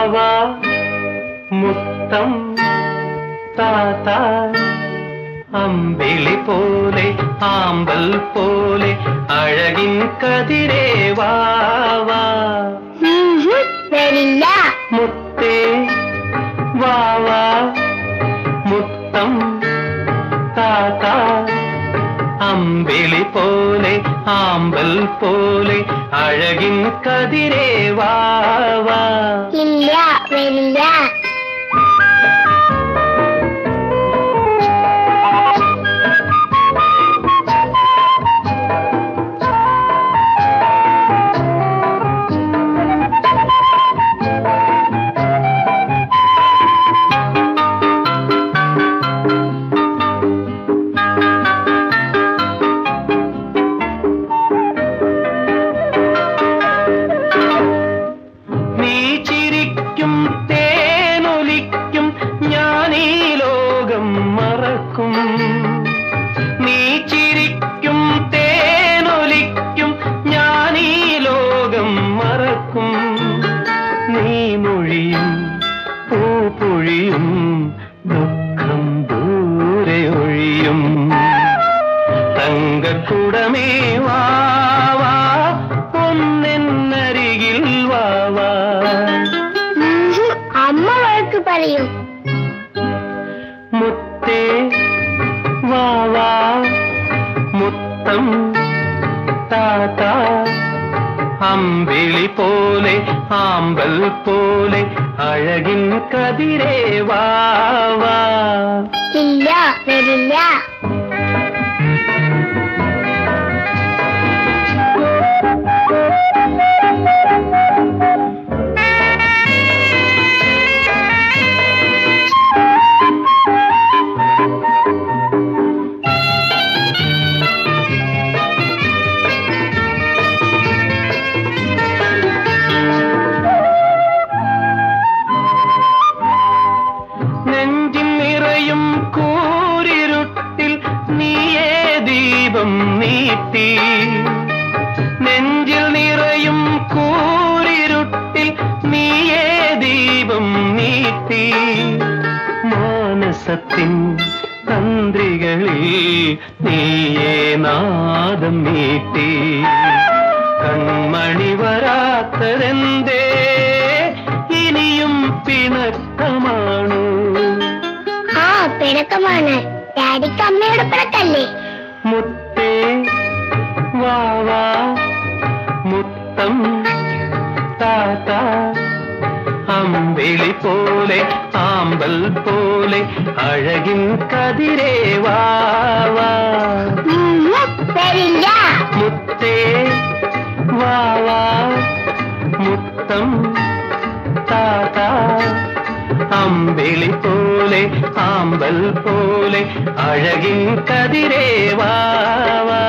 വാവാ മുത്തം താത്ത അമ്പിളി പോലെ ആമ്പൽ പോലെ അഴകിൻ കതിരേ വാവാ വരില്ല മുത്തേ വാവാ മുത്തം താത്ത അമ്പിളി പോലെ ആമ്പൽ പോലെ അഴകിൻ കതിരേ വാവാ ഇല്ല വരില്ല നീ ചിരിക്കും തേനൊലിക്കും ഞാനീ ലോകം മറക്കും നീ മൊഴിയും പൂപ്പൊഴിയും ദുഃഖം ദൂരെ ഒഴിയും തങ്കക്കുടമേ വാവാ ഒന്നെന്നരികിൽ വാവാ അമ്മ വഴക്ക് പറയും മുത്തേ വാവാ മുത്തം താത്ത അമ്പിളി പോലെ ആമ്പൽ പോലെ അഴകിൻ കതിരേ വാവാ ഇല്ല വരില്ല നീട്ടി നെഞ്ചിൽ നിറയും കൂരിരുട്ടിൽ നീയേ ദീപം നീട്ടി മാനസത്തിൻ തന്ത്രികളിൽ നീയേ നാദം നീട്ടി കൺമണി വരാത്തതെന്തേ ഇനിയും പിണക്കമാണു പിണക്കമാണ് ഡാഡിക്ക് അമ്മയുടെ പിണക്കല്ലേ മുത്തേ വാവാ മുത്തം താത്ത അമ്പിളി പോലെ ആമ്പൽ പോലെ അഴകിൻ കതിരേ വാവാ മുത്തേ വാവാ മുത്തം താത്ത അമ്പിളി പോലെ ആമ്പൽ പോലെ അഴകിൻ കതിരേ വാവാ